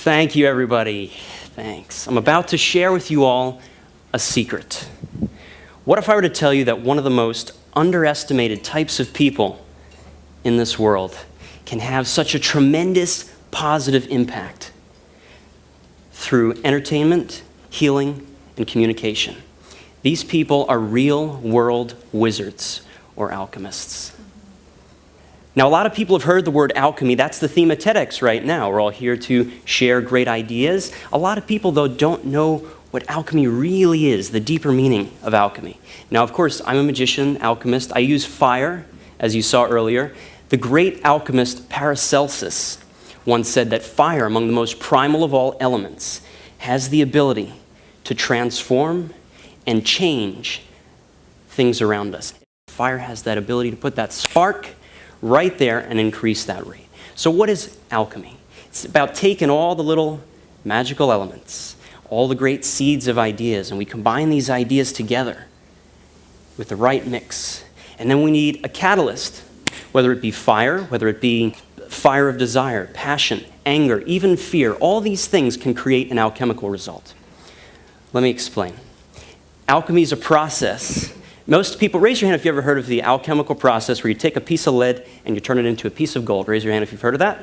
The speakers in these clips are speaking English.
Thank you, everybody. Thanks. I'm about to share with you all a secret. What if I were to tell you that one of the most underestimated types of people in this world can have such a tremendous positive impact through entertainment, healing, and communication? These people are real-world wizards or alchemists. Now, a lot of people have heard the word alchemy. That's the theme of TEDx right now. We're all here to share great ideas. A lot of people, though, don't know what alchemy really is, the deeper meaning of alchemy. Now, of course, I'm a magician, alchemist. I use fire, as you saw earlier. The great alchemist Paracelsus once said that fire, among the most primal of all elements, has the ability to transform and change things around us. Fire has that ability to put that spark right there and increase that rate. So what is alchemy? It's about taking all the little magical elements, all the great seeds of ideas, and we combine these ideas together with the right mix. And then we need a catalyst, whether it be fire, whether it be fire of desire, passion, anger, even fear. All these things can create an alchemical result. Let me explain. Alchemy is a process. Most people, raise your hand if you ever heard of the alchemical process where you take a piece of lead and you turn it into a piece of gold. Raise your hand if you've heard of that.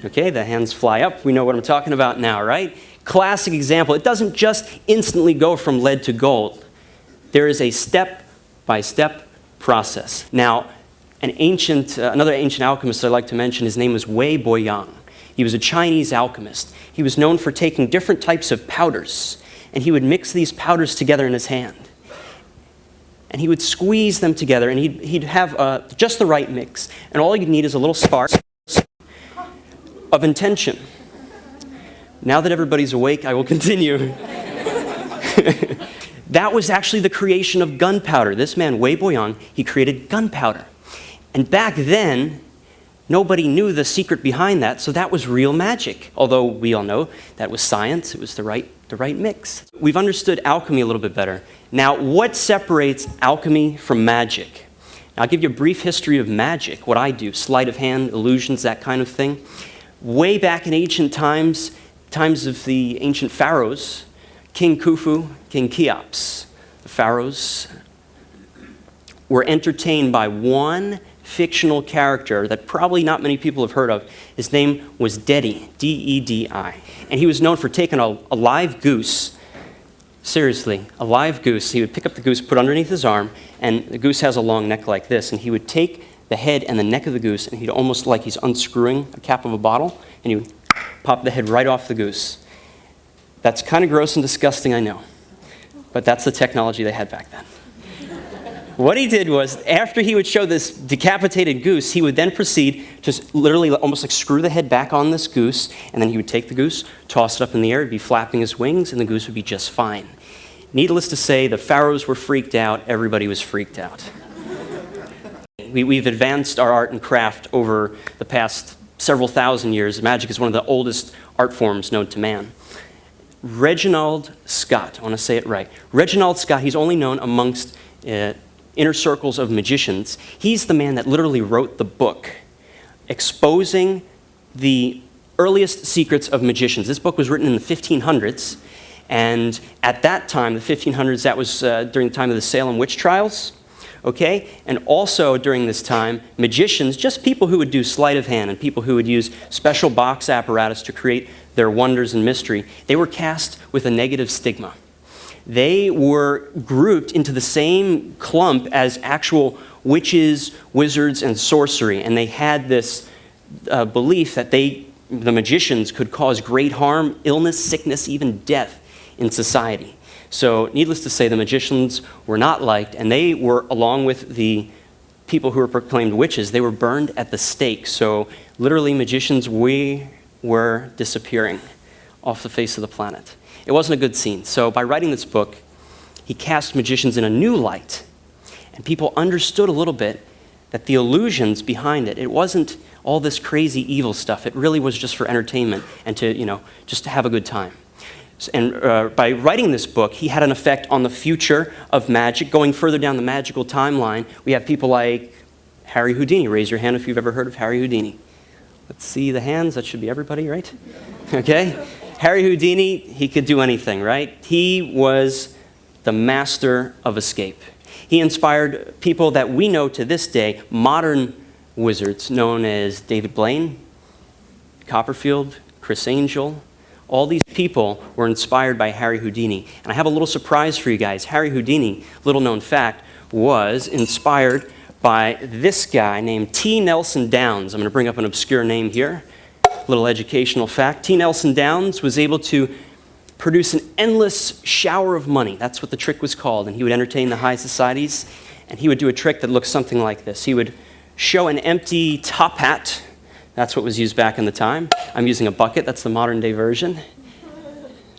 Okay, the hands fly up. We know what I'm talking about now, right? Classic example. It doesn't just instantly go from lead to gold. There is a step-by-step process. Now, another ancient alchemist I'd like to mention, his name was Wei Boyang. He was a Chinese alchemist. He was known for taking different types of powders, and he would mix these powders together in his hand. And he would squeeze them together, and he'd have just the right mix. And all you'd need is a little spark of intention. Now that everybody's awake, I will continue. That was actually the creation of gunpowder. This man, Wei Boyang, he created gunpowder. And back then, nobody knew the secret behind that, so that was real magic. Although we all know that was science, it was the right mix. We've understood alchemy a little bit better. Now, what separates alchemy from magic? Now, I'll give you a brief history of magic, what I do, sleight of hand, illusions, that kind of thing. Way back in ancient times of the ancient pharaohs, King Khufu, King Cheops, the pharaohs were entertained by one fictional character that probably not many people have heard of. His name was Dedi, D-E-D-I. And he was known for taking a live goose, seriously, a live goose. He would pick up the goose, put it underneath his arm, and the goose has a long neck like this, and he would take the head and the neck of the goose, and he'd almost like he's unscrewing a cap of a bottle, and he would pop the head right off the goose. That's kind of gross and disgusting, I know, but that's the technology they had back then. What he did was, after he would show this decapitated goose, he would then proceed to literally almost like screw the head back on this goose, and then he would take the goose, toss it up in the air, it'd be flapping his wings, and the goose would be just fine. Needless to say, the pharaohs were freaked out, everybody was freaked out. We've advanced our art and craft over the past several thousand years. Magic is one of the oldest art forms known to man. Reginald Scott, I want to say it right. Reginald Scott, he's only known amongst inner circles of magicians. He's the man that literally wrote the book exposing the earliest secrets of magicians. This book was written in the 1500s, and at that time, the 1500s, that was during the time of the Salem witch trials, okay? And also during this time, magicians, just people who would do sleight of hand and people who would use special box apparatus to create their wonders and mystery, they were cast with a negative stigma. They were grouped into the same clump as actual witches, wizards, and sorcery, and they had this belief that the magicians could cause great harm, illness, sickness, even death in society. So needless to say, the magicians were not liked, and they were, along with the people who were proclaimed witches, they were burned at the stake. So literally, magicians, we were disappearing off the face of the planet. It wasn't a good scene. So by writing this book, he cast magicians in a new light, and people understood a little bit that the illusions behind it, it wasn't all this crazy evil stuff. It really was just for entertainment and to, just to have a good time. And by writing this book, he had an effect on the future of magic. Going further down the magical timeline, we have people like Harry Houdini. Raise your hand if you've ever heard of Harry Houdini. Let's see the hands. That should be everybody, right? Okay. Harry Houdini, he could do anything, right? He was the master of escape. He inspired people that we know to this day, modern wizards, known as David Blaine, Copperfield, Chris Angel. All these people were inspired by Harry Houdini. And I have a little surprise for you guys. Harry Houdini, little known fact, was inspired by this guy named T. Nelson Downs. I'm going to bring up an obscure name here. Little educational fact. T. Nelson Downs was able to produce an endless shower of money. That's what the trick was called. And he would entertain the high societies. And he would do a trick that looked something like this. He would show an empty top hat. That's what was used back in the time. I'm using a bucket. That's the modern day version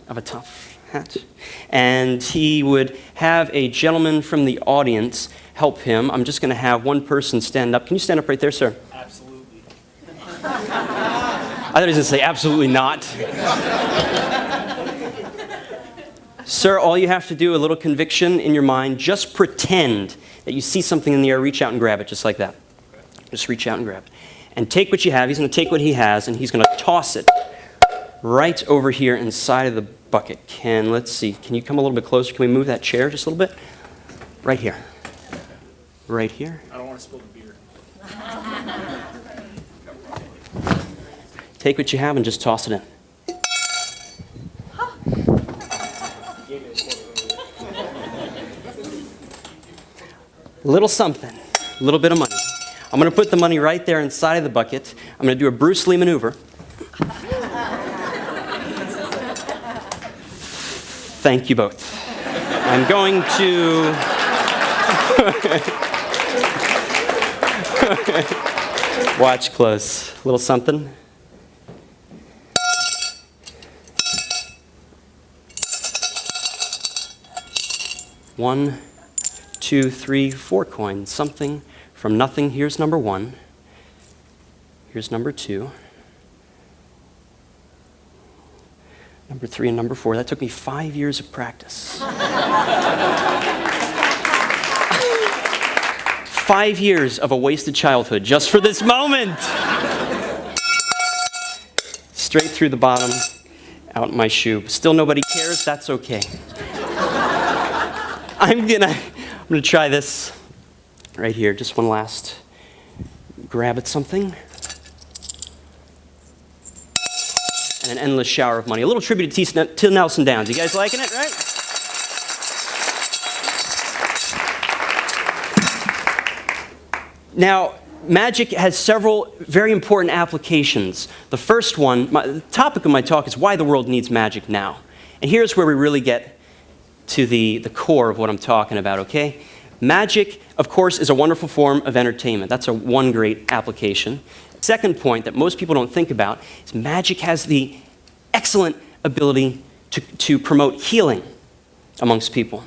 of a top hat. And he would have a gentleman from the audience help him. I'm just going to have one person stand up. Can you stand up right there, sir? Absolutely. I thought he was going to say absolutely not. Sir, all you have to do, a little conviction in your mind, just pretend that you see something in the air, reach out and grab it, just like that. Just reach out and grab it. And take what you have. He's going to take what he has, and he's going to toss it right over here inside of the bucket. Let's see, can you come a little bit closer? Can we move that chair just a little bit? Right here. Right here. I don't want to spill the beer. Take what you have and just toss it in. A little something, a little bit of money. I'm going to put the money right there inside of the bucket. I'm going to do a Bruce Lee maneuver. Thank you both. I'm going to... Watch close. A little something. One, 2, 3, 4 coins. Something from nothing. Here's number 1. Here's number 2. Number 3 and number 4. That took me 5 years of practice. 5 years of a wasted childhood just for this moment. Straight through the bottom, out my shoe. Still nobody cares. That's okay. I'm gonna try this right here. Just one last grab at something. And an endless shower of money. A little tribute to Nelson Downs. You guys liking it, right? Now, magic has several very important applications. The first one, the topic of my talk is why the world needs magic now. And here's where we really get to the core of what I'm talking about, okay? Magic, of course, is a wonderful form of entertainment. That's one great application. Second point that most people don't think about is magic has the excellent ability to promote healing amongst people.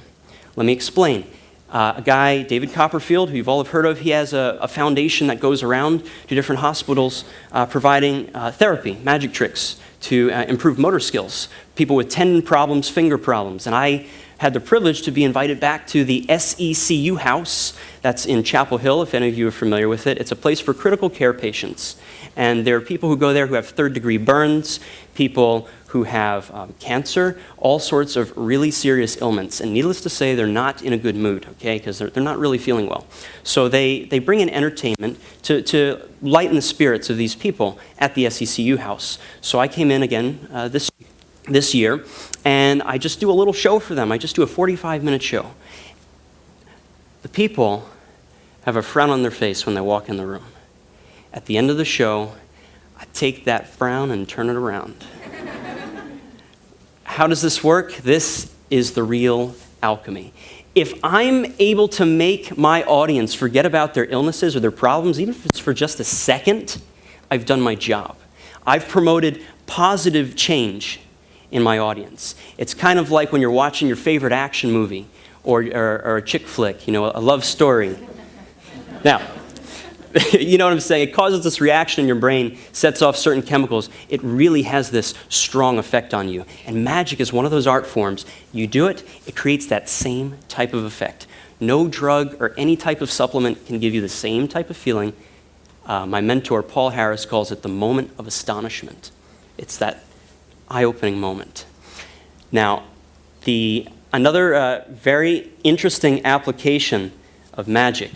Let me explain. A guy, David Copperfield, who you've all have heard of, he has a foundation that goes around to different hospitals providing therapy, magic tricks to improve motor skills. People with tendon problems, finger problems. And I had the privilege to be invited back to the SECU house. That's in Chapel Hill, if any of you are familiar with it. It's a place for critical care patients. And there are people who go there who have third-degree burns, people who have cancer, all sorts of really serious ailments. And needless to say, they're not in a good mood, okay, because they're not really feeling well. So they bring in entertainment to lighten the spirits of these people at the SECU house. So I came in again this year, and I just do a little show for them. I just do a 45-minute show. The people have a frown on their face when they walk in the room. At the end of the show, I take that frown and turn it around. How does this work? This is the real alchemy. If I'm able to make my audience forget about their illnesses or their problems, even if it's for just a second, I've done my job. I've promoted positive change in my audience. It's kind of like when you're watching your favorite action movie or a chick flick, a love story. Now, You know what I'm saying? It causes this reaction in your brain, sets off certain chemicals. It really has this strong effect on you. And magic is one of those art forms. You do it, it creates that same type of effect. No drug or any type of supplement can give you the same type of feeling. My mentor, Paul Harris, calls it the moment of astonishment. It's that eye-opening moment. Now, another very interesting application of magic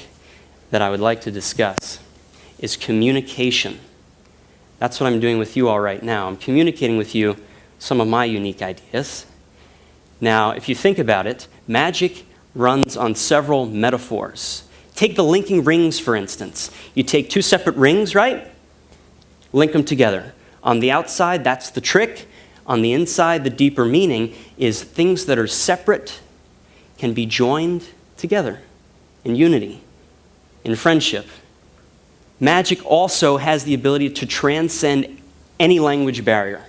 that I would like to discuss is communication. That's what I'm doing with you all right now. I'm communicating with you some of my unique ideas. Now, if you think about it, magic runs on several metaphors. Take the linking rings, for instance. You take two separate rings, right? Link them together. On the outside, that's the trick. On the inside, the deeper meaning is things that are separate can be joined together in unity, in friendship. Magic also has the ability to transcend any language barrier.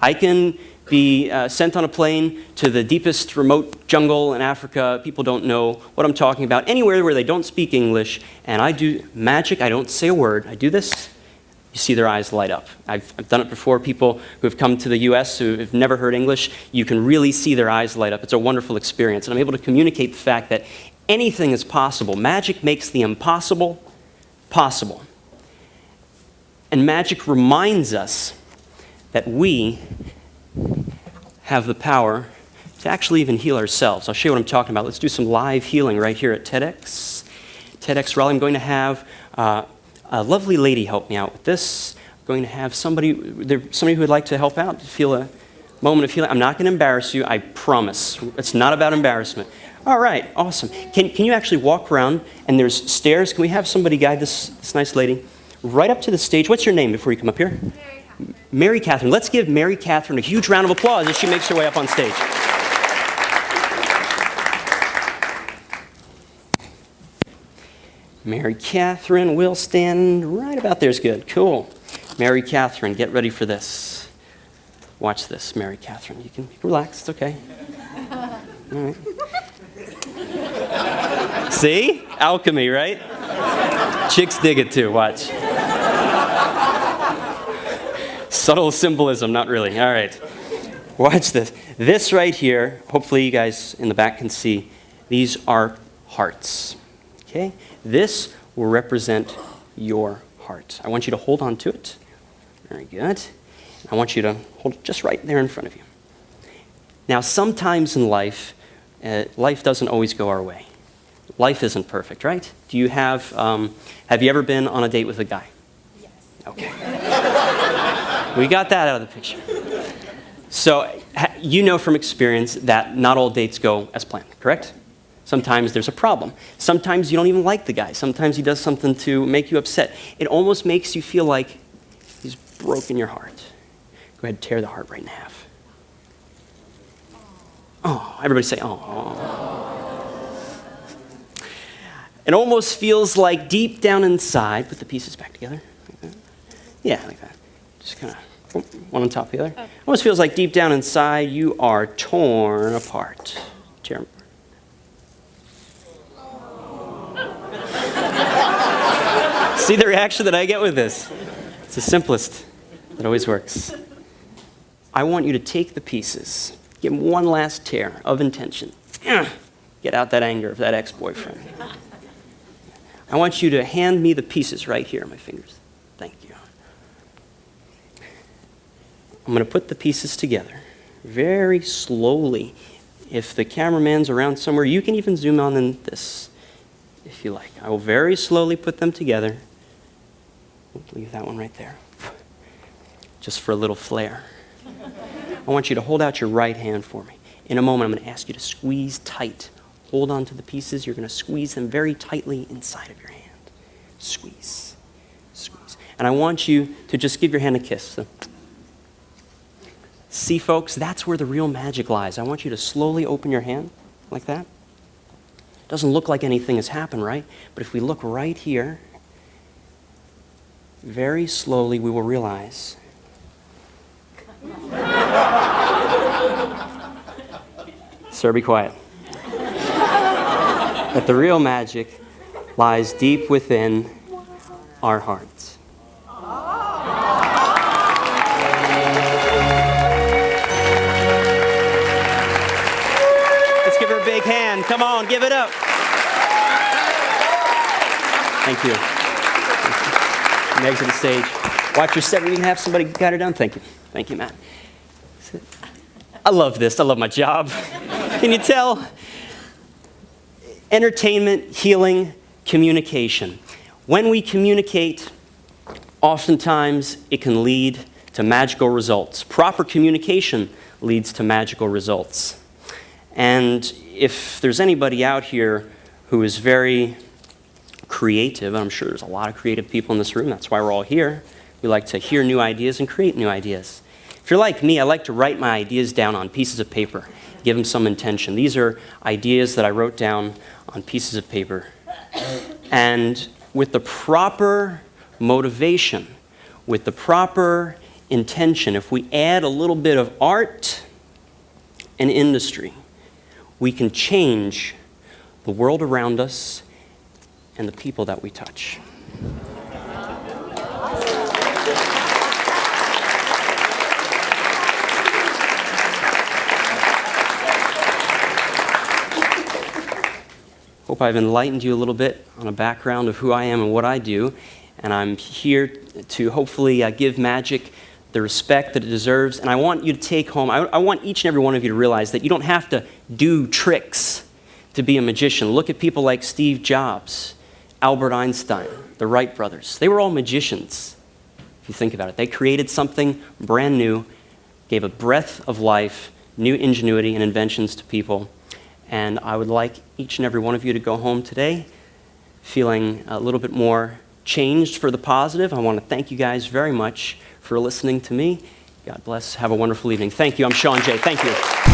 I can be sent on a plane to the deepest remote jungle in Africa. People don't know what I'm talking about. Anywhere where they don't speak English, and I do magic, I don't say a word. I do this, you see their eyes light up. I've done it before. People who have come to the US who have never heard English, you can really see their eyes light up. It's a wonderful experience. And I'm able to communicate the fact that anything is possible. Magic makes the impossible possible. And magic reminds us that we have the power to actually even heal ourselves. I'll show you what I'm talking about. Let's do some live healing right here at TEDx. TEDxRaleigh, I'm going to have a lovely lady help me out with this. I'm going to have somebody who would like to help out, feel a moment of healing. I'm not going to embarrass you, I promise. It's not about embarrassment. All right, awesome. Can you actually walk around, and there's stairs. Can we have somebody guide this nice lady right up to the stage? What's your name before you come up here? Mary Catherine. Let's give Mary Catherine a huge round of applause as she makes her way up on stage. Mary Catherine will stand right about there's good. Cool. Mary Catherine, get ready for this. Watch this, Mary Catherine. You can relax, it's okay. All right. See? Alchemy, right? Chicks dig it too, watch. Subtle symbolism, not really. All right. Watch this. This right here, hopefully you guys in the back can see, these are hearts. Okay? This will represent your heart. I want you to hold on to it. Very good. I want you to hold it just right there in front of you. Now, sometimes in life, life doesn't always go our way. Life isn't perfect, right? Do you have you ever been on a date with a guy? Yes. Okay. We got that out of the picture. So, you know from experience that not all dates go as planned, correct? Sometimes there's a problem. Sometimes you don't even like the guy. Sometimes he does something to make you upset. It almost makes you feel like he's broken your heart. Go ahead, tear the heart right in half. Oh, everybody say, oh. It almost feels like deep down inside, put the pieces back together. Like that. Yeah, like that. Just kind of one on top of the other. Okay. Almost feels like deep down inside you are torn apart. Tear them apart. See the reaction that I get with this? It's the simplest. It always works. I want you to take the pieces, give them one last tear of intention. Get out that anger of that ex-boyfriend. I want you to hand me the pieces right here, my fingers. Thank you. I'm going to put the pieces together very slowly. If the cameraman's around somewhere, you can even zoom on in this if you like. I will very slowly put them together. Leave that one right there. Just for a little flair. I want you to hold out your right hand for me. In a moment, I'm going to ask you to squeeze tight. Hold on to the pieces. You're going to squeeze them very tightly inside of your hand. Squeeze. Squeeze. And I want you to just give your hand a kiss. So, see, folks, that's where the real magic lies. I want you to slowly open your hand like that. Doesn't look like anything has happened, right? But if we look right here, very slowly we will realize Sir, be quiet. That the real magic lies deep within our hearts. Let's give her a big hand. Come on, give it up. Thank you. And exit the stage. Watch your step. You can have somebody guide her down. Thank you. Thank you, Matt. I love this. I love my job. Can you tell? Entertainment, healing, communication. When we communicate, oftentimes it can lead to magical results. Proper communication leads to magical results. And if there's anybody out here who is very creative, I'm sure there's a lot of creative people in this room, that's why we're all here. We like to hear new ideas and create new ideas. If you're like me, I like to write my ideas down on pieces of paper, give them some intention. These are ideas that I wrote down on pieces of paper. And with the proper motivation, with the proper intention, if we add a little bit of art and industry, we can change the world around us and the people that we touch. Hope I've enlightened you a little bit on a background of who I am and what I do. And I'm here to hopefully give magic the respect that it deserves. And I want you to take home, I want each and every one of you to realize that you don't have to do tricks to be a magician. Look at people like Steve Jobs, Albert Einstein, the Wright brothers. They were all magicians, if you think about it. They created something brand new, gave a breath of life, new ingenuity and inventions to people. And I would like each and every one of you to go home today feeling a little bit more changed for the positive. I want to thank you guys very much for listening to me. God bless. Have a wonderful evening. Thank you. I'm Shaun Jay. Thank you.